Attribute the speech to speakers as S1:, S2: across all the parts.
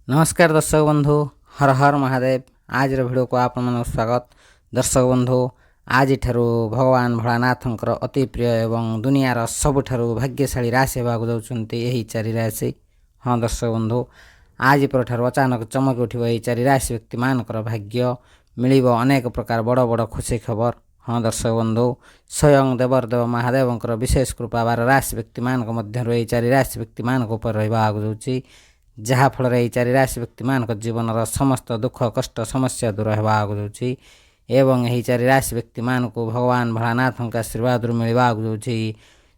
S1: नमस्कार दर्शक बंधु, हर हर महादेव। आज भिडियो को आपण मन स्वागत। दर्शक बंधु, आज ठारू भगवान भोलानाथंकर अति प्रिय एवं दुनियार सबुठारू भाग्यशाली राशि होगा जाउछन्ती एही चारि राशि। हाँ दर्शक बंधु, आज परठारू अचानक चमक उठिब एही चारि राशि व्यक्ति मानकर भाग्य मिलिब अनेक प्रकार बड़ बड़ खुशी खबर। हाँ दर्शक बंधु, स्वयं देवरदेव महादेवंकर विशेष कृपा बार राशि व्यक्ति मानक मध्यरु एही चारि राशि व्यक्ति मानक उपर रहिबा आगु जाउछि, जहाँ फल एही चारि राशि व्यक्ति मानक जीवनर समस्त दुख कष्ट समस्या दूर हेबा आगु जाउछि एवं एही चारि राशि व्यक्ति मानक भगवान भोलानाथंक आशीर्वाद मिलिबा आगु जाउछि।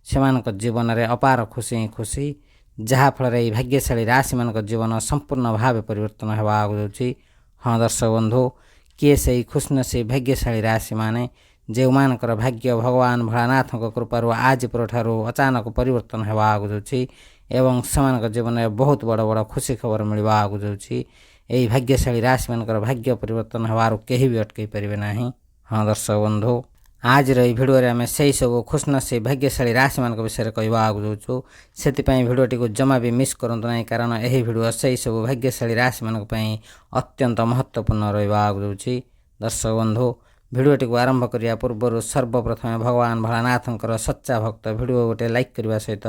S1: सेमानक जीवन रे अपार खुशी खुशी, जहाँ फल एही भाग्यशाली राशि मानक जीवन संपूर्ण भाव परिवर्तन हेबा आगु जाउछि। हाँ दर्शक बंधु, किए से खुशनसीब भाग्यशाली राशि माने जो मानकर भाग्य भगवान भोलानाथंक कृपारू आज परठारू अचानक परिवर्तन हेबा आगु जाउछि एवं सेमानक जीवन में बहुत बड़ बड़ खुशी खबर मिलवा आगु जाउछि। एही भाग्यशाली राशि मानकर भाग्य परिवर्तन हेबारू केही भी अटकई परिबे नाही। हाँ दर्शक बंधु, आज रही भिडियो रे आमे सेही सब खुशनसीब भाग्यशाली राशि मानक विषय कहवा आगु जाउछु। सेतिपई भिडियोटी को जमा भी मिस करंतु नाही, कारण एही भिडियो सेही सब भाग्यशाली राशि मानक पई अत्यंत महत्वपूर्ण रहबा आगु जाउछि। दर्शक बंधु, भिडियोटी को आरंभ करिया पूर्व सर्वप्रथम भगवान भोलानाथंकर सच्चा भक्त भिडियो गोटे लाइक करने सहित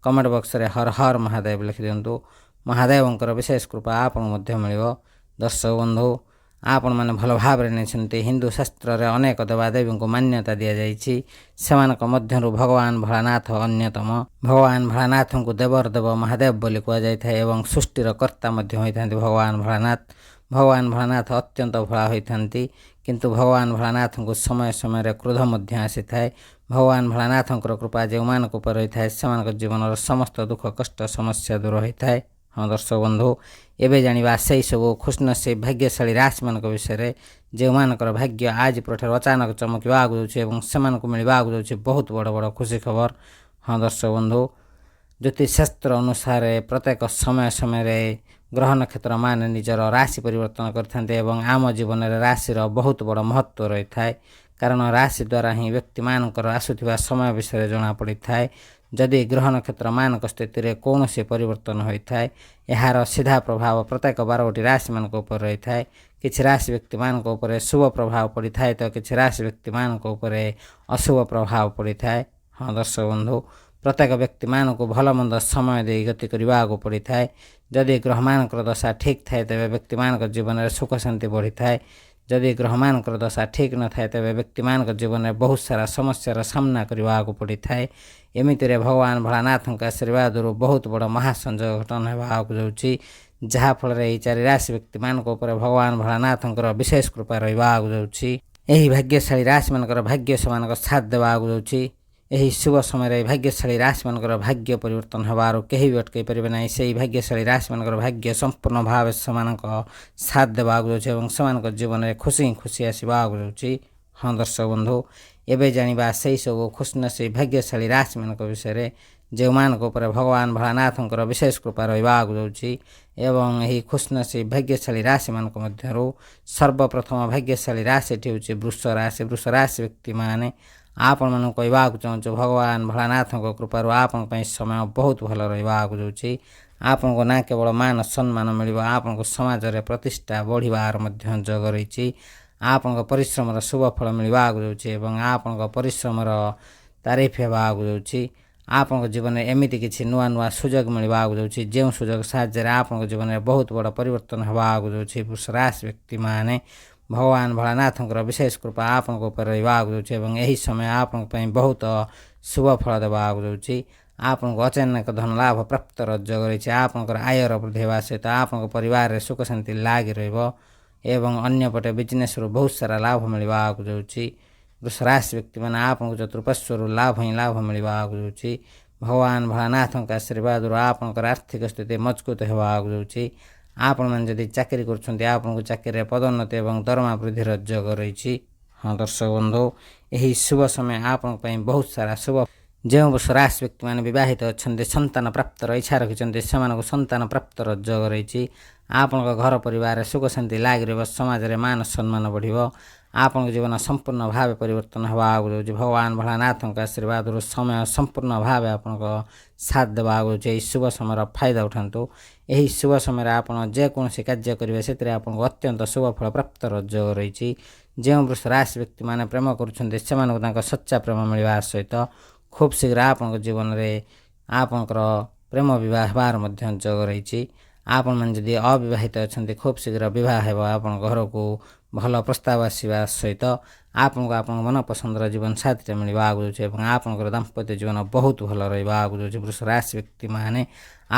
S1: कमेंट बॉक्स रे हर हर महादेव लिखि दिंतु। महादेवंकर विशेष कृपा आपन मध्य मिलिबो। दर्शक बंधु, आपण माने भल भाव रे नेछन्ते हिंदू शास्त्र रे अनेक देवादेवी को मान्यता दिया जाइछि। सेमानक मध्यरु भगवान भोलानाथ अन्यतम। भगवान भोलानाथ को देवरदेव महादेव बोली कहा जाइଥାଏ एवं सृष्टिर कर्ता मध्य होइथान्ति भगवान भोलानाथ। भगवान भोलानाथ अत्यंत भोला होइथान्ति, किंतु भगवान भोलानाथ को समय समय क्रोध मध्य आसी थाए। भगवान भोलानाथंकर कृपा जो मानक उपर रही थाए सेमानक जीवन समस्त दुख कष्ट समस्या दूर होता है। हाँ दर्शक बंधु, एबे जानिबा सेही सब खुशनसीब भाग्यशाली राशि मानक विषय जो मानकर भाग्य आज प्रठार अचानक चमकिबा आगु जाउछि एवं सेमानक मिलिबा आगु जाउछि बहुत बड़ बड़ खुशी खबर। हाँ दर्शक बंधु, ज्योतिष शास्त्र अनुसार प्रत्येक समय समय ग्रह नक्षत्र मान निजर राशि परिवर्तन करते एवं आम जीवन में राशिर बहुत बड़ महत्व रही है, कारण राशि द्वारा ही व्यक्ति मानकर आसुथिबा समय विषय जना पड़ी थाए। जदि ग्रह नक्षत्र मानक स्थिति रे कौन से परिवर्तन होता है, यार सीधा प्रभाव प्रत्येक 12 राशि मान उपर रही है। किसी राशि व्यक्ति मान उपर शुभ प्रभाव पड़ी थाए तो किसी राशि व्यक्ति मान उपर अशुभ प्रभाव पड़ी थाए। हाँ दर्शक बंधु, प्रत्येक व्यक्ति मान को भल मंद समय दे गति करने को पड़ी थाए। जदि ग्रह मानकर दशा ठीक थाए तेरे व्यक्ति मान जीवन में सुख शांति बढ़ी थाए। जदि ग्रह मानकर दशा ठीक न थाए तेरे व्यक्ति मान जीवन में बहुत सारा समस्यार सामना करने को पड़ी थाए। एमिति रे भगवान भोलानाथ आशीर्वाद बहुत बड़ महासंजोग घटना होगा जाउछि, जहाँ फल एही चारि राशि व्यक्ति मान भगवान भोलानाथंकर विशेष कृपा रहिबा आगु जाउछि। एही भाग्यशाली राशि मानकर भाग्य समान साथ देवा आगु जाउछि। एही शुभ समय भाग्यशाली राशि मानकर भाग्य परिवर्तन होबार केही भी अटकई परिबे नाही। सेही भाग्यशाली राशि मानकर भाग्य संपूर्ण भाव सेमानक साथ देवा आगु जाउछि एवं सेमानक जीवन में खुशी खुशी आसीबा आगु जाउछि। हाँ दर्शक बंधु, एबे जानिबा सेही सब खुशनसीब भाग्यशाली राशि मानक विषय जो मानक उपर भगवान भोलानाथंकर विशेष कृपा रहिबा आगु जाउछि एवं एही खुशनसीब भाग्यशाली राशि मानक मध्यरु सर्वप्रथम भाग्यशाली राशिटी होछि वृष राशि। वृष राशि व्यक्ति माने आपण मन कहवाक चाहूँ भगवान भोलानाथ कृपार आपण समय बहुत भल रहा आगु जाउछि। आपण को ना केवल मान सम्मान मिल आपण को समाज रे प्रतिष्ठा बढ़िबार मध्य जग रही। आपण परिश्रम शुभ फल मिलवा आगु जाउछि एवं आपण परिश्रम तारीफ हेबा आगु जाउछि। आपण जीवन में एमिति किछि नुआ नुआ सुजोग मिलवा आगु जाउछि, जो सुजोग साहाय्य आपण जीवन में बहुत बड़ परिवर्तन हेबा आगु जाउछि। वृष राशि व्यक्ति माने भगवान भोलानाथंकर विशेष कृपा आपण उपर रहिबा आगु जाउछि एवं एही समय आपण पई बहुत शुभ फल देबा आगु जाउछि। आपण अचानक धन लाभ प्राप्त जग रही। आपणकर आयर वृद्धि होगा सहित आपण परिवार रे सुख शांति लागी रहिबो एवं अन्यपटे बिजनेस रु बहुत सारा लाभ मिलवा आगु जाउछि। वृष राशि व्यक्ति माने आपण चतुर्पार्श्व लाभ ही लाभ मिलवा आगु जाउछि। भगवान भोलानाथंक आशीर्वाद आपणकर आर्थिक स्थिति मजबूत हेबा आगु जाउछि। आपण मैंने जदि चाकरी कर चाकरी पदोन्नति एवं दरमा वृद्धि जग रही। हाँ दर्शक बंधु, यही शुभ समय आपण बहुत सारा शुभ ଯେଉଁ ବର୍ଷ ରାଶି ବ୍ୟକ୍ତିମାନେ ବିବାହିତ ଅଛନ୍ତି ସନ୍ତାନ ପ୍ରାପ୍ତର ଇଚ୍ଛା ରଖିଛନ୍ତି ସେମାନଙ୍କୁ ସନ୍ତାନ ପ୍ରାପ୍ତର ଯୋଗ ରହିଛି। ଆପଣଙ୍କ ଘର ପରିବାରରେ ସୁଖ ଶାନ୍ତି ଲାଗି ରହିବ। ସମାଜରେ ମାନ ସମ୍ମାନ ବଢ଼ିବ। ଆପଣଙ୍କ ଜୀବନ ସମ୍ପୂର୍ଣ୍ଣ ଭାବେ ପରିବର୍ତ୍ତନ ହେବାକୁ ଯାଉଛି। ଭଗବାନ ଭୋଳାନାଥଙ୍କ ଆଶୀର୍ବାଦରୁ ସମୟ ସମ୍ପୂର୍ଣ୍ଣ ଭାବେ ଆପଣଙ୍କ ସାଥ ଦେବାକୁ ଯାଉଛି। ଏହି ଶୁଭ ସମୟର ଫାଇଦା ଉଠାନ୍ତୁ। ଏହି ଶୁଭ ସମୟରେ ଆପଣ ଯେକୌଣସି କାର୍ଯ୍ୟ କରିବେ ସେଥିରେ ଆପଣଙ୍କୁ ଅତ୍ୟନ୍ତ ଶୁଭ ଫଳ ପ୍ରାପ୍ତର ଯୋଗ ରହିଛି। ଯେଉଁ ବୃଷ ରାଶି ବ୍ୟକ୍ତିମାନେ ପ୍ରେମ କରୁଛନ୍ତି ସେମାନଙ୍କୁ ତାଙ୍କ ସଚ୍ଚା ପ୍ରେମ ମିଳିବା ସହିତ ଖୁବ୍ ଶୀଘ୍ର ଆପଣଙ୍କ ଜୀବନରେ ଆପଣଙ୍କର ପ୍ରେମ ବିବାହ ହେବାର ମଧ୍ୟ ଯୋଗ ରହିଛି। ଆପଣମାନେ ଯଦି ଅବିବାହିତ ଅଛନ୍ତି ଖୁବ୍ ଶୀଘ୍ର ବିବାହ ହେବ। ଆପଣଙ୍କ ଘରକୁ ଭଲ ପ୍ରସ୍ତାବ ଆସିବା ସହିତ ଆପଣଙ୍କୁ ଆପଣଙ୍କ ମନପସନ୍ଦର ଜୀବନସାଥୀଟେ ମିଳିବା ଆଗକୁ ଏବଂ ଆପଣଙ୍କର ଦାମ୍ପତ୍ୟ ଜୀବନ ବହୁତ ଭଲ ରହିବା ଆଗକୁ ଯାଉଛି। ବୃଷ ରାଶି ବ୍ୟକ୍ତିମାନେ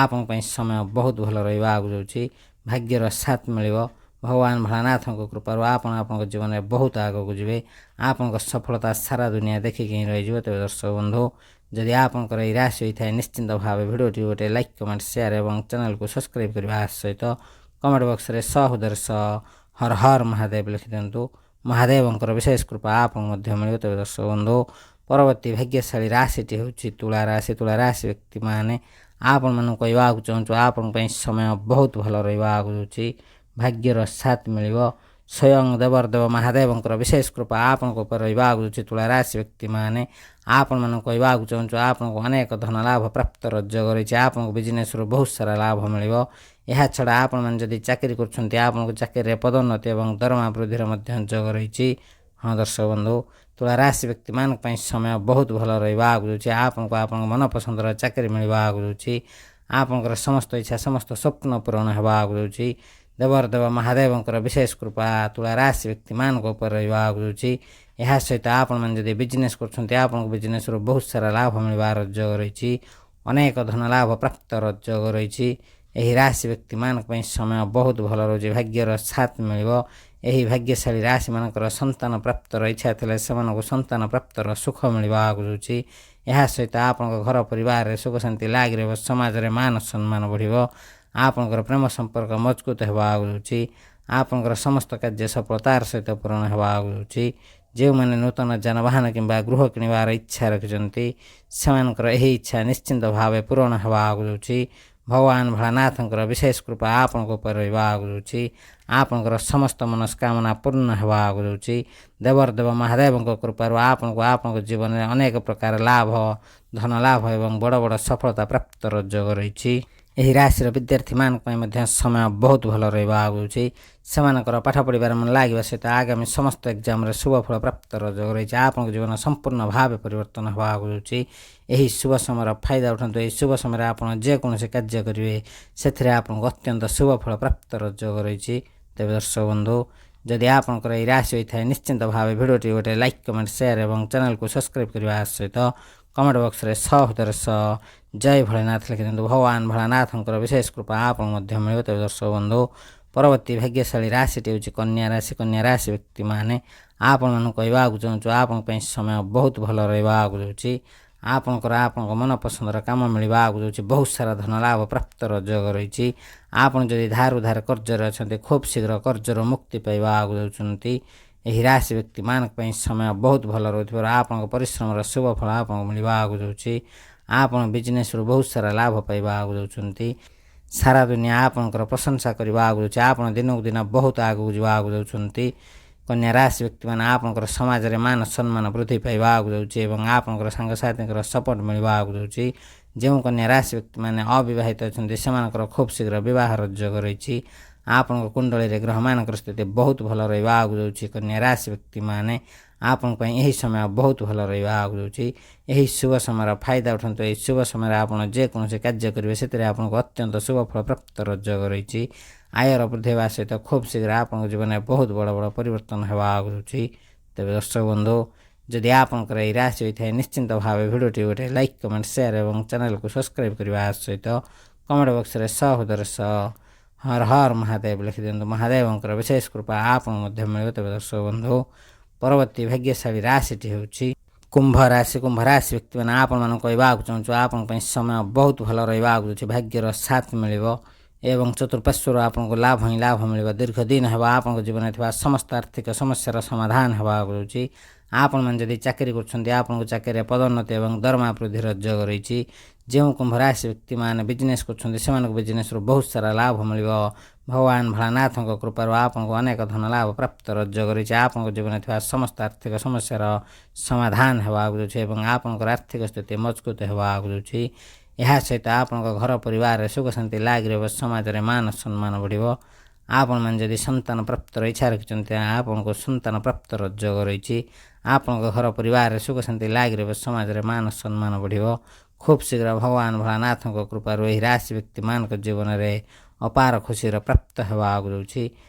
S1: ଆପଣଙ୍କ ପାଇଁ ସମୟ ବହୁତ ଭଲ ରହିବା ଆଗକୁ ଯାଉଛି। ଭାଗ୍ୟର ସାଥ ମିଳିବ। ଭଗବାନ ଭୋଳାନାଥଙ୍କ କୃପାରୁ ଆପଣ ଆପଣଙ୍କ ଜୀବନରେ ବହୁତ ଆଗକୁ ଯିବେ। ଆପଣଙ୍କ ସଫଳତା ସାରା ଦୁନିଆ ଦେଖିକି ହିଁ ରହିଯିବ। ତେବେ ଦର୍ଶକ ବନ୍ଧୁ, ଯଦି ଆପଣଙ୍କର ଏହି ରାଶି ହୋଇଥାଏ ନିଶ୍ଚିନ୍ତ ଭାବେ ଭିଡ଼ିଓଟି ଗୋଟେ ଲାଇକ୍ କମେଣ୍ଟ ସେୟାର ଏବଂ ଚ୍ୟାନେଲକୁ ସବସ୍କ୍ରାଇବ୍ କରିବା ସହିତ କମେଣ୍ଟ ବକ୍ସରେ ସହୋଦର ସହ ହର ହର ମହାଦେବ ଲେଖିଦିଅନ୍ତୁ। ମହାଦେବଙ୍କର ବିଶେଷ କୃପା ଆପଣଙ୍କୁ ମଧ୍ୟ ମିଳିବ। ତେବେ ଦର୍ଶକ ବନ୍ଧୁ, ପରବର୍ତ୍ତୀ ଭାଗ୍ୟଶାଳୀ ରାଶିଟି ହେଉଛି ତୁଳା ରାଶି। ତୁଳା ରାଶି ବ୍ୟକ୍ତିମାନେ ଆପଣମାନଙ୍କୁ କହିବାକୁ ଚାହୁଁଛୁ ଆପଣଙ୍କ ପାଇଁ ସମୟ ବହୁତ ଭଲ ରହିବା ଆଗକୁ ଯାଉଛି। ଭାଗ୍ୟର ସାଥ ମିଳିବ। ସ୍ୱୟଂ ଦେବଦେବ ମହାଦେବଙ୍କର ବିଶେଷ କୃପା ଆପଣଙ୍କ ଉପରେ ରହିବା ଆଗକୁ ଯାଉଛି। ତୁଳା ରାଶି ବ୍ୟକ୍ତିମାନେ ଆପଣମାନଙ୍କୁ କହିବାକୁ ଚାହୁଁଛୁ ଆପଣଙ୍କୁ ଅନେକ ଧନ ଲାଭ ପ୍ରାପ୍ତର ଯୋଗ ରହିଛି। ଆପଣଙ୍କୁ ବିଜନେସ୍ରୁ ବହୁତ ସାରା ଲାଭ ମିଳିବ। ଏହାଛଡ଼ା ଆପଣମାନେ ଯଦି ଚାକିରି କରୁଛନ୍ତି ଆପଣଙ୍କୁ ଚାକିରିରେ ପଦୋନ୍ନତି ଏବଂ ଦରମା ବୃଦ୍ଧିର ମଧ୍ୟ ଯୋଗ ରହିଛି। ହଁ ଦର୍ଶକ ବନ୍ଧୁ, ତୁଳା ରାଶି ବ୍ୟକ୍ତିମାନଙ୍କ ପାଇଁ ସମୟ ବହୁତ ଭଲ ରହିବା ଆଗକୁ ଯାଉଛି। ଆପଣଙ୍କୁ ଆପଣଙ୍କ ମନପସନ୍ଦର ଚାକିରି ମିଳିବା ଆଗକୁ ଯାଉଛି। ଆପଣଙ୍କର ସମସ୍ତ ଇଚ୍ଛା ସମସ୍ତ ସ୍ୱପ୍ନ ପୂରଣ ହେବା ଆଗକୁ ଯାଉଛି। ଦେବଦେବ ମହାଦେବଙ୍କର ବିଶେଷ କୃପା ତୁଳା ରାଶି ବ୍ୟକ୍ତିମାନଙ୍କ ଉପରେ ରହିବା ଆଗକୁ ଯାଉଛି। ଏହା ସହିତ ଆପଣମାନେ ଯଦି ବିଜନେସ୍ କରୁଛନ୍ତି ଆପଣଙ୍କ ବିଜନେସ୍ରୁ ବହୁତ ସାରା ଲାଭ ମିଳିବାର ଯୋଗ ରହିଛି। ଅନେକ ଧନ ଲାଭ ପ୍ରାପ୍ତର ଯୋଗ ରହିଛି। ଏହି ରାଶି ବ୍ୟକ୍ତିମାନଙ୍କ ପାଇଁ ସମୟ ବହୁତ ଭଲ ରହୁଛି। ଭାଗ୍ୟର ସାଥ ମିଳିବ। ଏହି ଭାଗ୍ୟଶାଳୀ ରାଶିମାନଙ୍କର ସନ୍ତାନ ପ୍ରାପ୍ତର ଇଚ୍ଛା ଥିଲେ ସେମାନଙ୍କୁ ସନ୍ତାନ ପ୍ରାପ୍ତର ସୁଖ ମିଳିବା ଆଗକୁ ଯାଉଛି। ଏହା ସହିତ ଆପଣଙ୍କ ଘର ପରିବାରରେ ସୁଖ ଶାନ୍ତି ଲାଗି ରହିବ। ସମାଜରେ ମାନ ସମ୍ମାନ ବଢ଼ିବ। ଆପଣଙ୍କର ପ୍ରେମ ସମ୍ପର୍କ ମଜବୁତ ହେବା ଆଗକୁ ଯାଉଛି। ଆପଣଙ୍କର ସମସ୍ତ କାର୍ଯ୍ୟ ସଫଳତାର ସହିତ ପୂରଣ ହେବା ଆଗକୁ ଯାଉଛି। ଯେଉଁମାନେ ନୂତନ ଯାନବାହନ କିମ୍ବା ଗୃହ କିଣିବାର ଇଚ୍ଛା ରଖିଛନ୍ତି ସେମାନଙ୍କର ଏହି ଇଚ୍ଛା ନିଶ୍ଚିନ୍ତ ଭାବେ ପୂରଣ ହେବା ଆଗକୁ ଯାଉଛି। ଭଗବାନ ଭୋଳାନାଥଙ୍କର ବିଶେଷ କୃପା ଆପଣଙ୍କ ଉପରେ ରହିବା ଆଗକୁ ଯାଉଛି। ଆପଣଙ୍କର ସମସ୍ତ ମନସ୍କାମନା ପୂର୍ଣ୍ଣ ହେବା ଆଗକୁ ଯାଉଛି। ଦେବଦେବ ମହାଦେବଙ୍କ କୃପାରୁ ଆପଣଙ୍କୁ ଆପଣଙ୍କ ଜୀବନରେ ଅନେକ ପ୍ରକାର ଲାଭ, ଧନ ଲାଭ ଏବଂ ବଡ଼ ବଡ଼ ସଫଳତା ପ୍ରାପ୍ତର ଯୋଗ ରହିଛି। ଏହି ରାଶିର ବିଦ୍ୟାର୍ଥୀମାନଙ୍କ ପାଇଁ ମଧ୍ୟ ସମୟ ବହୁତ ଭଲ ରହିବା ଆଗକୁ ଯାଉଛି। ସେମାନଙ୍କର ପାଠ ପଢ଼ିବାରେ ମନ ଲାଗିବା ସହିତ ଆଗାମୀ ସମସ୍ତ ଏକ୍ଜାମରେ ଶୁଭ ଫଳ ପ୍ରାପ୍ତର ଯୋଗ ରହିଛି। ଆପଣଙ୍କ ଜୀବନ ସମ୍ପୂର୍ଣ୍ଣ ଭାବେ ପରିବର୍ତ୍ତନ ହେବା ଆଗକୁ ଯାଉଛି। ଏହି ଶୁଭ ସମୟର ଫାଇଦା ଉଠାନ୍ତୁ। ଏହି ଶୁଭ ସମୟରେ ଆପଣ ଯେକୌଣସି କାର୍ଯ୍ୟ କରିବେ ସେଥିରେ ଆପଣଙ୍କୁ ଅତ୍ୟନ୍ତ ଶୁଭ ଫଳ ପ୍ରାପ୍ତର ଯୋଗ ରହିଛି। ତେବେ ଦର୍ଶକ ବନ୍ଧୁ, ଯଦି ଆପଣଙ୍କର ଏହି ରାଶି ହୋଇଥାଏ ନିଶ୍ଚିନ୍ତ ଭାବେ ଭିଡ଼ିଓଟି ଗୋଟେ ଲାଇକ୍ କମେଣ୍ଟ ସେୟାର ଏବଂ ଚ୍ୟାନେଲକୁ ସବସ୍କ୍ରାଇବ୍ କରିବା ସହିତ କମେଣ୍ଟ ବକ୍ସରେ ସହୋଦର ସହ ଜୟ ଭୋଳାନାଥ ଲେଖିଦିଅନ୍ତୁ। ଭଗବାନ ଭୋଳାନାଥଙ୍କର ବିଶେଷ କୃପା ଆପଣଙ୍କୁ ମଧ୍ୟ ମିଳିବ। ତେବେ ଦର୍ଶକ ବନ୍ଧୁ, ପରବର୍ତ୍ତୀ ଭାଗ୍ୟଶାଳୀ ରାଶିଟି ହେଉଛି କନ୍ୟା ରାଶି। କନ୍ୟା ରାଶି ବ୍ୟକ୍ତିମାନେ ଆପଣମାନଙ୍କୁ କହିବାକୁ ଚାହୁଁଛୁ ଆପଣଙ୍କ ପାଇଁ ସମୟ ବହୁତ ଭଲ ରହିବା ଆଗକୁ ଯାଉଛି। ଆପଣଙ୍କର ଆପଣଙ୍କ ମନପସନ୍ଦର କାମ ମିଳିବା ଆଗକୁ ଯାଉଛି। ବହୁତ ସାରା ଧନ ଲାଭ ପ୍ରାପ୍ତର ଯୋଗ ରହିଛି। ଆପଣ ଯଦି ଧାର ଉଧାର କର୍ଜରେ ଅଛନ୍ତି ଖୁବ୍ ଶୀଘ୍ର କର୍ଜରୁ ମୁକ୍ତି ପାଇବା ଆଗକୁ ଯାଉଛନ୍ତି। ଏହି ରାଶି ବ୍ୟକ୍ତିମାନଙ୍କ ପାଇଁ ସମୟ ବହୁତ ଭଲ ରହୁଥିବାରୁ ଆପଣଙ୍କ ପରିଶ୍ରମର ଶୁଭ ଫଳ ଆପଣଙ୍କୁ ମିଳିବା ଆଗକୁ ଯାଉଛି। ଆପଣ ବିଜନେସ୍ରୁ ବହୁତ ସାରା ଲାଭ ପାଇବା ଆଗକୁ ଯାଉଛନ୍ତି। ସାରା ଦୁନିଆ ଆପଣଙ୍କର ପ୍ରଶଂସା କରିବା ଆଗକୁ ଯାଉଛି। ଆପଣ ଦିନକୁ ଦିନ ବହୁତ ଆଗକୁ ଯିବା ଆଗକୁ ଯାଉଛନ୍ତି। କନ୍ୟା ରାଶି ବ୍ୟକ୍ତିମାନେ ଆପଣଙ୍କର ସମାଜରେ ମାନ ସମ୍ମାନ ବୃଦ୍ଧି ପାଇବା ଆଗକୁ ଯାଉଛି ଏବଂ ଆପଣଙ୍କର ସାଙ୍ଗସାଥୀଙ୍କର ସପୋର୍ଟ ମିଳିବା ଆଗକୁ ଯାଉଛି। ଯେଉଁ କନ୍ୟା ରାଶି ବ୍ୟକ୍ତିମାନେ ଅବିବାହିତ ଅଛନ୍ତି ସେମାନଙ୍କର ଖୁବ୍ ଶୀଘ୍ର ବିବାହର ଯୋଗ ରହିଛି। ଆପଣଙ୍କ କୁଣ୍ଡଳୀରେ ଗ୍ରହମାନଙ୍କର ସ୍ଥିତି ବହୁତ ଭଲ ରହିବା ଆଗକୁ ଯାଉଛି। କନ୍ୟା ରାଶି ବ୍ୟକ୍ତିମାନେ ଆପଣଙ୍କ ପାଇଁ ଏହି ସମୟ ବହୁତ ଭଲ ରହିବା ଆଗକୁ ଯାଉଛି। ଏହି ଶୁଭ ସମୟର ଫାଇଦା ଉଠାନ୍ତୁ। ଏହି ଶୁଭ ସମୟରେ ଆପଣ ଯେକୌଣସି କାର୍ଯ୍ୟ କରିବେ ସେଥିରେ ଆପଣଙ୍କୁ ଅତ୍ୟନ୍ତ ଶୁଭ ଫଳ ପ୍ରାପ୍ତର ଯୋଗ ରହିଛି। ଆୟର ବୃଦ୍ଧି ହେବା ସହିତ ଖୁବ୍ ଶୀଘ୍ର ଆପଣଙ୍କ ଜୀବନରେ ବହୁତ ବଡ଼ ବଡ଼ ପରିବର୍ତ୍ତନ ହେବା ଆଗକୁ ଯାଉଛି। ତେବେ ଦର୍ଶକ ବନ୍ଧୁ, ଯଦି ଆପଣଙ୍କର ଏହି ରାଶି ହୋଇଥାଏ ନିଶ୍ଚିନ୍ତ ଭାବେ ଭିଡ଼ିଓଟି ଗୋଟେ ଲାଇକ୍ କମେଣ୍ଟ ସେୟାର ଏବଂ ଚ୍ୟାନେଲକୁ ସବସ୍କ୍ରାଇବ୍ କରିବା ସହିତ କମେଣ୍ଟ ବକ୍ସରେ ସହୋଦର ସହ ହର ହର ମହାଦେବ ଲେଖିଦିଅନ୍ତୁ। ମହାଦେବଙ୍କର ବିଶେଷ କୃପା ଆପଣଙ୍କୁ ମଧ୍ୟ ମିଳିବ। ତେବେ ଦର୍ଶକ ବନ୍ଧୁ, ପରବର୍ତ୍ତୀ ଭାଗ୍ୟଶାଳୀ ରାଶିଟି ହେଉଛି କୁମ୍ଭ ରାଶି। କୁମ୍ଭ ରାଶି ବ୍ୟକ୍ତିମାନେ ଆପଣମାନଙ୍କୁ କହିବାକୁ ଚାହୁଁଛୁ ଆପଣଙ୍କ ପାଇଁ ସମୟ ବହୁତ ଭଲ ରହିବା ଆଗକୁ ଯାଉଛି। ଭାଗ୍ୟର ସାଥ ମିଳିବ। ଏବଂ ଚତୁଃପାର୍ଶ୍ୱରୁ ଆପଣଙ୍କୁ ଲାଭ ହିଁ ଲାଭ ମିଳିବ। ଦୀର୍ଘ ଦିନ ହେବ ଆପଣଙ୍କ ଜୀବନରେ ଥିବା ସମସ୍ତ ଆର୍ଥିକ ସମସ୍ୟାର ସମାଧାନ ହେବାକୁ ଯାଉଛି। ଆପଣମାନେ ଯଦି ଚାକିରି କରୁଛନ୍ତି ଆପଣଙ୍କ ଚାକିରିରେ ପଦୋନ୍ନତି ଏବଂ ଦରମା ବୃଦ୍ଧିର ଯୋଗ ରହିଛି। ଯେଉଁ କୁମ୍ଭ ରାଶି ବ୍ୟକ୍ତିମାନେ ବିଜନେସ୍ କରୁଛନ୍ତି ସେମାନଙ୍କୁ ବିଜନେସ୍ରୁ ବହୁତ ସାରା ଲାଭ ମିଳିବ। ଭଗବାନ ଭୋଳାନାଥଙ୍କ କୃପାରୁ ଆପଣଙ୍କୁ ଅନେକ ଧନ ଲାଭ ପ୍ରାପ୍ତର ଯୋଗ ରହିଛି। ଆପଣଙ୍କ ଜୀବନରେ ଥିବା ସମସ୍ତ ଆର୍ଥିକ ସମସ୍ୟାର ସମାଧାନ ହେବାକୁ ଯାଉଛି ଏବଂ ଆପଣଙ୍କର ଆର୍ଥିକ ସ୍ଥିତି ମଜବୁତ ହେବାକୁ ଯାଉଛି। ଏହା ସହିତ ଆପଣଙ୍କ ଘର ପରିବାରରେ ସୁଖ ଶାନ୍ତି ଲାଗି ରହିବ। ସମାଜରେ ମାନ ସମ୍ମାନ ବଢ଼ିବ। ଆପଣମାନେ ଯଦି ସନ୍ତାନ ପ୍ରାପ୍ତର ଇଚ୍ଛା ରଖିଛନ୍ତି ଆପଣଙ୍କୁ ସନ୍ତାନ ପ୍ରାପ୍ତର ଯୋଗ ରହିଛି। ଆପଣଙ୍କ ଘର ପରିବାରରେ ସୁଖ ଶାନ୍ତି ଲାଗି ରହିବ। ସମାଜରେ ମାନ ସମ୍ମାନ ବଢ଼ିବ। ଖୁବ୍ ଶୀଘ୍ର ଭଗବାନ ଭୋଳାନାଥଙ୍କ କୃପାରୁ ଏହି ରାଶି ବ୍ୟକ୍ତିମାନଙ୍କ ଜୀବନରେ ଅପାର ଖୁସିର ପ୍ରାପ୍ତ ହେବାକୁ ଯାଉଛି।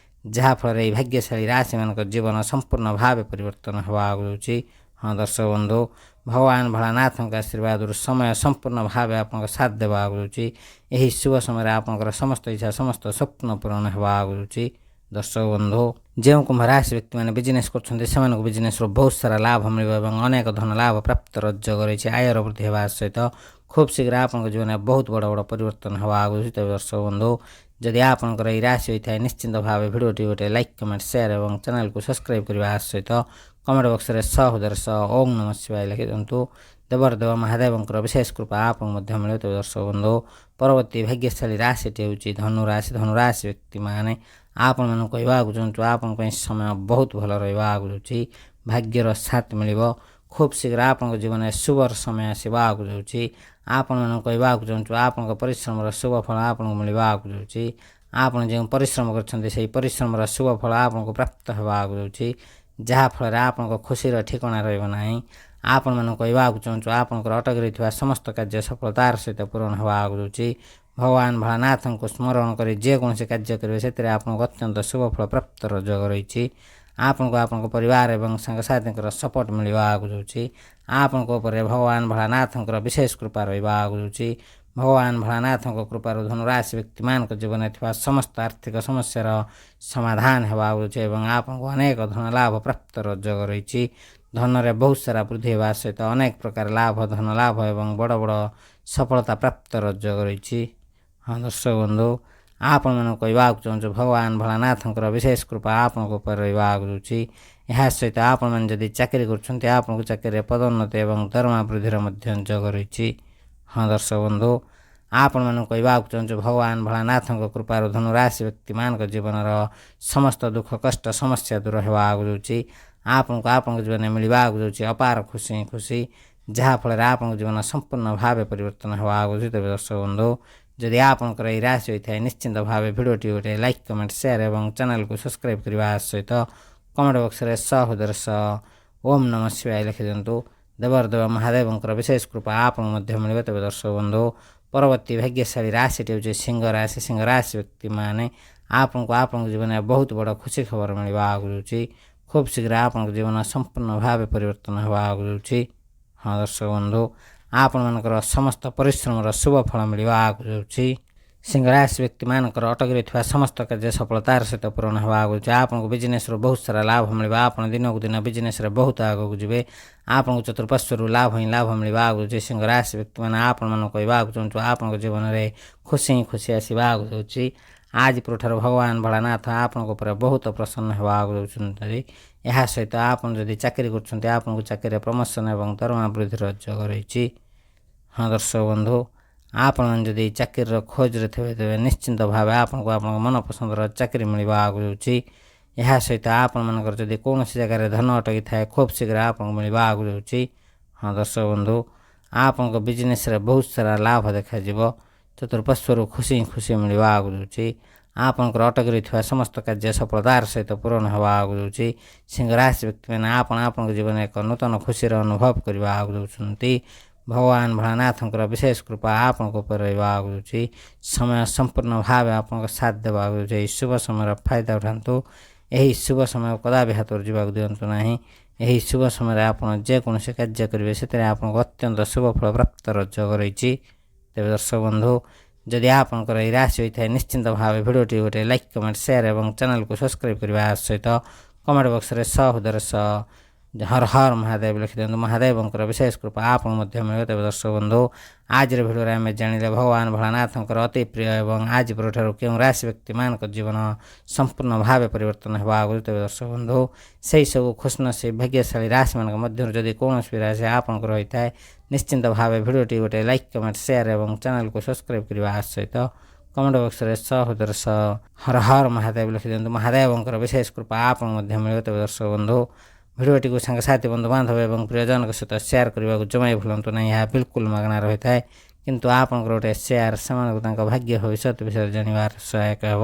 S1: ଯାହାଫଳରେ ଏହି ଭାଗ୍ୟଶାଳୀ ରାଶିମାନଙ୍କ ଜୀବନ ସମ୍ପୂର୍ଣ୍ଣ ଭାବେ ପରିବର୍ତ୍ତନ ହେବାକୁ ଯାଉଛି। ହଁ ଦର୍ଶକ ବନ୍ଧୁ, ଭଗବାନ ଭୋଳାନାଥଙ୍କ ଆଶୀର୍ବାଦରୁ ସମୟ ସମ୍ପୂର୍ଣ୍ଣ ଭାବେ ଆପଣଙ୍କ ସାଥ ଦେବାକୁ ଯାଉଛି। ଏହି ଶୁଭ ସମୟରେ ଆପଣଙ୍କର ସମସ୍ତ ଇଚ୍ଛା ସମସ୍ତ ସ୍ୱପ୍ନ ପୂରଣ ହେବାକୁ ଯାଉଛି। ଦର୍ଶକ ବନ୍ଧୁ, ଯେଉଁ କୁମ୍ଭ ରାଶି ବ୍ୟକ୍ତିମାନେ ବିଜନେସ୍ କରୁଛନ୍ତି ସେମାନଙ୍କୁ ବିଜନେସ୍ରୁ ବହୁତ ସାରା ଲାଭ ମିଳିବ ଏବଂ ଅନେକ ଧନ ଲାଭ ପ୍ରାପ୍ତର ଯୋଗ ରହିଛି। ଆୟର ବୃଦ୍ଧି ହେବା ସହିତ ଖୁବ୍ ଶୀଘ୍ର ଆପଣଙ୍କ ଜୀବନରେ ବହୁତ ବଡ଼ ବଡ଼ ପରିବର୍ତ୍ତନ ହେବାକୁ ଯାଉଛି। ତେବେ ଦର୍ଶକ ବନ୍ଧୁ, ଯଦି ଆପଣଙ୍କର ଏହି ରାଶି ହୋଇଥାଏ ନିଶ୍ଚିନ୍ତ ଭାବେ ଭିଡ଼ିଓଟି ଗୋଟେ ଲାଇକ୍ କମେଣ୍ଟ ସେୟାର ଏବଂ ଚ୍ୟାନେଲକୁ ସବସ୍କ୍ରାଇବ୍ କରିବା ସହିତ କମେଣ୍ଟ ବକ୍ସରେ ହୃଦୟର ଓମ୍ ନମଃ ଶିବାୟ ଲେଖି ଦିଅନ୍ତୁ। ଦେବର ମହାଦେବଙ୍କର ବିଶେଷ କୃପା ଆପଣଙ୍କୁ ମଧ୍ୟ ମିଳିବ। ତେବେ ଦର୍ଶକ ବନ୍ଧୁ, ପରବର୍ତ୍ତୀ ଭାଗ୍ୟଶାଳୀ ରାଶିଟି ହେଉଛି ଧନୁରାଶି। ଧନୁରାଶି ବ୍ୟକ୍ତିମାନେ ଆପଣମାନଙ୍କୁ କହିବାକୁ ଚାହୁଁଛୁ ଆପଣଙ୍କ ପାଇଁ ସମୟ ବହୁତ ଭଲ ରହିବାକୁ ଯାଉଛି। ଭାଗ୍ୟର ସାଥ ମିଳିବ। ଖୁବ୍ ଶୀଘ୍ର ଆପଣଙ୍କ ଜୀବନରେ ଶୁଭର ସମୟ ଆସିବାକୁ ଯାଉଛି। ଆପଣମାନଙ୍କୁ କହିବାକୁ ଚାହୁଁଛୁ ଆପଣଙ୍କ ପରିଶ୍ରମର ଶୁଭ ଫଳ ଆପଣଙ୍କୁ ମିଳିବାକୁ ଯାଉଛି। ଆପଣ ଯେଉଁ ପରିଶ୍ରମ କରିଛନ୍ତି ସେହି ପରିଶ୍ରମର ଶୁଭ ଫଳ ଆପଣଙ୍କୁ ପ୍ରାପ୍ତ ହେବାକୁ ଯାଉଛି। ଯାହାଫଳରେ ଆପଣଙ୍କ ଖୁସିର ଠିକଣା ରହିବ ନାହିଁ। ଆପଣମାନଙ୍କୁ କହିବାକୁ ଚାହୁଁଛୁ ଆପଣଙ୍କର ଅଟକି ରହିଥିବା ସମସ୍ତ କାର୍ଯ୍ୟ ସଫଳତାର ସହିତ ପୂରଣ ହେବାକୁ ଯାଉଛି। ଭଗବାନ ଭୋଳାନାଥଙ୍କୁ ସ୍ମରଣ କରି ଯେକୌଣସି କାର୍ଯ୍ୟ କରିବେ ସେଥିରେ ଆପଣଙ୍କୁ ଅତ୍ୟନ୍ତ ଶୁଭ ଫଳ ପ୍ରାପ୍ତର ଯୋଗ ରହିଛି। ଆପଣଙ୍କୁ ଆପଣଙ୍କ ପରିବାର ଏବଂ ସାଙ୍ଗସାଥୀଙ୍କର ସପୋର୍ଟ ମିଳିବାକୁ ଯାଉଛି। ଆପଣଙ୍କ ଉପରେ ଭଗବାନ ଭୋଳାନାଥଙ୍କର ବିଶେଷ କୃପା ରହିବାକୁ ଯାଉଛି। ଭଗବାନ ଭୋଳାନାଥଙ୍କ କୃପାରୁ ଧନୁରାଶି ବ୍ୟକ୍ତିମାନଙ୍କ ଜୀବନରେ ଥିବା ସମସ୍ତ ଆର୍ଥିକ ସମସ୍ୟାର ସମାଧାନ ହେବାକୁ ଯାଉଛି ଏବଂ ଆପଣଙ୍କୁ ଅନେକ ଧନ ଲାଭ ପ୍ରାପ୍ତର ଯୋଗ ରହିଛି। ଧନରେ ବହୁତ ସାରା ବୃଦ୍ଧି ହେବା ସହିତ ଅନେକ ପ୍ରକାର ଲାଭ ଧନ ଲାଭ ଏବଂ ବଡ଼ ବଡ଼ ସଫଳତା ପ୍ରାପ୍ତର ଯୋଗ ରହିଛି। ହଁ ଦର୍ଶକ ବନ୍ଧୁ, ଆପଣମାନଙ୍କୁ କହିବାକୁ ଚାହୁଁଛୁ ଭଗବାନ ଭୋଳାନାଥଙ୍କର ବିଶେଷ କୃପା ଆପଣଙ୍କ ଉପରେ ରହିବାକୁ ଯାଉଛି। ଏହା ସହିତ ଆପଣମାନେ ଯଦି ଚାକିରି କରୁଛନ୍ତି ଆପଣଙ୍କ ଚାକିରିରେ ପଦୋନ୍ନତି ଏବଂ ଦରମା ବୃଦ୍ଧିର ମଧ୍ୟ ଯୋଗ ରହିଛି। ହଁ ଦର୍ଶକ ବନ୍ଧୁ, ଆପଣମାନଙ୍କୁ କହିବାକୁ ଚାହୁଁଛୁ ଭଗବାନ ଭୋଳାନାଥଙ୍କ କୃପାରୁ ଧନୁରାଶି ବ୍ୟକ୍ତିମାନଙ୍କ ଜୀବନର ସମସ୍ତ ଦୁଃଖ କଷ୍ଟ ସମସ୍ୟା ଦୂର ହେବାକୁ ଯାଉଛି। ଆପଣଙ୍କୁ ଆପଣଙ୍କ ଜୀବନରେ ମିଳିବାକୁ ଯାଉଛି ଅପାର ଖୁସି ଖୁସି। ଯାହାଫଳରେ ଆପଣଙ୍କ ଜୀବନ ସମ୍ପୂର୍ଣ୍ଣ ଭାବେ ପରିବର୍ତ୍ତନ ହେବାକୁ ଯାଉଛି। ତେବେ ଦର୍ଶକ ବନ୍ଧୁ, ଯଦି ଆପଣଙ୍କର ଏହି ରାଶି ହୋଇଥାଏ ନିଶ୍ଚିନ୍ତ ଭାବେ ଭିଡ଼ିଓଟି ଗୋଟେ ଲାଇକ୍ କମେଣ୍ଟ ସେୟାର ଏବଂ ଚ୍ୟାନେଲକୁ ସବସ୍କ୍ରାଇବ୍ କରିବା ସହିତ କମେଣ୍ଟ ବକ୍ସରେ ହୃଦୟର ଓମ୍ ନମଃ ଶିବାୟ ଲେଖି ଦିଅନ୍ତୁ। ଦେବ ମହାଦେବଙ୍କର ବିଶେଷ କୃପା ଆପଣଙ୍କୁ ମଧ୍ୟ ମିଳିବ। ତେବେ ଦର୍ଶକ ବନ୍ଧୁ, ପରବର୍ତ୍ତୀ ଭାଗ୍ୟଶାଳୀ ରାଶିଟି ହେଉଛି ସିଂହ ରାଶି। ସିଂହ ରାଶି ବ୍ୟକ୍ତିମାନେ ଆପଣଙ୍କୁ ଆପଣଙ୍କ ଜୀବନରେ ବହୁତ ବଡ଼ ଖୁସି ଖବର ମିଳିବାକୁ ଯାଉଛି। ଖୁବ୍ ଶୀଘ୍ର ଆପଣଙ୍କ ଜୀବନ ସମ୍ପୂର୍ଣ୍ଣ ଭାବେ ପରିବର୍ତ୍ତନ ହେବାକୁ ଯାଉଛି। ହଁ ଦର୍ଶକ ବନ୍ଧୁ, ଆପଣମାନଙ୍କର ସମସ୍ତ ପରିଶ୍ରମର ଶୁଭ ଫଳ ମିଳିବାକୁ ଯାଉଛି। ସିଂହ ରାଶି ବ୍ୟକ୍ତିମାନଙ୍କର ଅଟକି ରହିଥିବା ସମସ୍ତ କାର୍ଯ୍ୟ ସଫଳତାର ସହିତ ପୂରଣ ହେବାକୁ ଯାଉଛି। ଆପଣଙ୍କୁ ବିଜନେସ୍ରୁ ବହୁତ ସାରା ଲାଭ ମିଳିବ। ଆପଣ ଦିନକୁ ଦିନ ବିଜନେସ୍ରେ ବହୁତ ଆଗକୁ ଯିବେ। ଆପଣଙ୍କୁ ଚତୁଃପାର୍ଶ୍ୱରୁ ଲାଭ ହିଁ ଲାଭ ମିଳିବାକୁ ଯାଉଛି। ସିଂହ ରାଶି ବ୍ୟକ୍ତିମାନେ ଆପଣମାନଙ୍କୁ କହିବାକୁ ଚାହୁଁଛୁ ଆପଣଙ୍କ ଜୀବନରେ ଖୁସି ହିଁ ଖୁସି ଆସିବାକୁ ଯାଉଛି। ଆଜି ପରଠାରୁ ଭଗବାନ ଭୋଳାନାଥ ଆପଣଙ୍କ ଉପରେ ବହୁତ ପ୍ରସନ୍ନ ହେବାକୁ ଯାଉଛନ୍ତି। ଏହା ସହିତ ଆପଣ ଯଦି ଚାକିରି କରୁଛନ୍ତି ଆପଣଙ୍କୁ ଚାକିରିରେ ପ୍ରମୋସନ୍ ଏବଂ ଦରମା ବୃଦ୍ଧିର ଯୋଗ ରହିଛି। ହଁ ଦର୍ଶକ ବନ୍ଧୁ, ଆପଣମାନେ ଯଦି ଚାକିରିର ଖୋଜରେ ଥିବେ ତେବେ ନିଶ୍ଚିନ୍ତ ଭାବେ ଆପଣଙ୍କୁ ଆପଣଙ୍କ ମନପସନ୍ଦର ଚାକିରି ମିଳିବାକୁ ଯାଉଛି। ଏହା ସହିତ ଆପଣମାନଙ୍କର ଯଦି କୌଣସି ଜାଗାରେ ଧନ ଅଟକି ଥାଏ ଖୁବ୍ ଶୀଘ୍ର ଆପଣଙ୍କୁ ମିଳିବାକୁ ଯାଉଛି। ହଁ ଦର୍ଶକ ବନ୍ଧୁ, ଆପଣଙ୍କ ବିଜନେସ୍ରେ ବହୁତ ସାରା ଲାଭ ଦେଖାଯିବ। ଚତୁଃପାର୍ଶ୍ୱରୁ ଖୁସି ଖୁସି ମିଳିବାକୁ ଯାଉଛି। ଆପଣଙ୍କର ଅଟକି ରହିଥିବା ସମସ୍ତ କାର୍ଯ୍ୟ ସଫଳତାର ସହିତ ପୂରଣ ହେବାକୁ ଯାଉଛି। ସିଂହ ରାଶି ବ୍ୟକ୍ତିମାନେ ଆପଣଙ୍କ ଜୀବନରେ ଏକ ନୂତନ ଖୁସିର ଅନୁଭବ କରିବାକୁ ଯାଉଛନ୍ତି। ଭଗବାନ ଭୋଳାନାଥଙ୍କର ବିଶେଷ କୃପା ଆପଣଙ୍କ ଉପରେ ରହିବାକୁ ଯାଉଛି। ସମୟ ସମ୍ପୂର୍ଣ୍ଣ ଭାବେ ଆପଣଙ୍କ ସାଥ ଦେବାକୁ ଯାଉଛି। ଏହି ଶୁଭ ସମୟର ଫାଇଦା ଉଠାନ୍ତୁ। ଏହି ଶୁଭ ସମୟ କଦାପି ହାତରୁ ଯିବାକୁ ଦିଅନ୍ତୁ ନାହିଁ। ଏହି ଶୁଭ ସମୟରେ ଆପଣ ଯେକୌଣସି କାର୍ଯ୍ୟ କରିବେ ସେଥିରେ ଆପଣଙ୍କୁ ଅତ୍ୟନ୍ତ ଶୁଭ ଫଳ ପ୍ରାପ୍ତର ଯୋଗ ରହିଛି। ତେବେ ଦର୍ଶକ ବନ୍ଧୁ, ଯଦି ଆପଣଙ୍କର ଏହି ରାଶି ହୋଇଥାଏ ନିଶ୍ଚିନ୍ତ ଭାବେ ଭିଡ଼ିଓଟି ଗୋଟେ ଲାଇକ୍ କମେଣ୍ଟ ସେୟାର ଏବଂ ଚ୍ୟାନେଲକୁ ସବସ୍କ୍ରାଇବ୍ କରିବା ସହିତ କମେଣ୍ଟ ବକ୍ସରେ ହୃଦୟର हर हर महादेव लिखिदिଅନ୍ତୁ। ମହାଦେବଙ୍କର ବିଶେଷ କୃପା ଆପଣଙ୍କୁ ମଧ୍ୟ ମିଳିବ। ତେବେ ଦର୍ଶକ ବନ୍ଧୁ ଆଜିର ଭିଡ଼ିଓରେ ଆମେ ଜାଣିଲେ ଭଗବାନ ଭୋଳାନାଥଙ୍କର ଅତି ପ୍ରିୟ ଏବଂ ଆଜି ପରଠାରୁ କେଉଁ ରାଶି ବ୍ୟକ୍ତିମାନଙ୍କ ଜୀବନ ସମ୍ପୂର୍ଣ୍ଣ ଭାବେ ପରିବର୍ତ୍ତନ ହେବା ଆଗରୁ। ତେବେ ଦର୍ଶକ ବନ୍ଧୁ ସେହି ସବୁ ଖୁସିନସିବ ଭାଗ୍ୟଶାଳୀ ରାଶିମାନଙ୍କ ମଧ୍ୟରୁ ଯଦି କୌଣସି ବି ରାଶି ଆପଣଙ୍କର ହୋଇଥାଏ ନିଶ୍ଚିନ୍ତ ଭାବେ ଭିଡ଼ିଓଟି ଗୋଟେ ଲାଇକ୍ କମେଣ୍ଟ ସେୟାର ଏବଂ ଚ୍ୟାନେଲକୁ ସବସ୍କ୍ରାଇବ୍ କରିବା ସହିତ କମେଣ୍ଟ ବକ୍ସରେ ସହୋଦର ସହ ହର ହର ମହାଦେବ ଲେଖିଦିଅନ୍ତୁ। ମହାଦେବଙ୍କର ବିଶେଷ କୃପା ଆପଣଙ୍କୁ ମଧ୍ୟ ମିଳିବ। ତେବେ ଦର୍ଶକ ବନ୍ଧୁ ଭିଡ଼ିଓଟିକୁ ସାଙ୍ଗସାଥି ବନ୍ଧୁବାନ୍ଧବ ଏବଂ ପ୍ରିୟଜନଙ୍କ ସହିତ ସେୟାର କରିବାକୁ ଜମା ବି ଭୁଲନ୍ତୁ ନାହିଁ। ଏହା ବିଲକୁଲ ମାଗଣା ରହିଥାଏ, କିନ୍ତୁ ଆପଣଙ୍କର ଗୋଟେ ସେୟାର ସେମାନଙ୍କୁ ତାଙ୍କ ଭାଗ୍ୟ ଭବିଷ୍ୟତ ବିଷୟରେ ଜାଣିବାର ସହାୟକ ହେବ।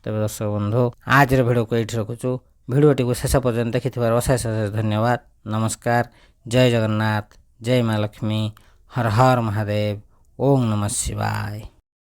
S1: ତେବେ ଦର୍ଶକ ବନ୍ଧୁ ଆଜିର ଭିଡ଼ିଓକୁ ଏଇଠି ରଖୁଛୁ। ଭିଡ଼ିଓଟିକୁ ଶେଷ ପର୍ଯ୍ୟନ୍ତ ଦେଖିଥିବାରୁ ଅଶେଷ ଅଶେଷ ଧନ୍ୟବାଦ। ନମସ୍କାର, ଜୟ ଜଗନ୍ନାଥ, ଜୟ ମା ଲକ୍ଷ୍ମୀ, ହର ହର ମହାଦେବ, ଓಂ ନମଃ ଶିବାୟ।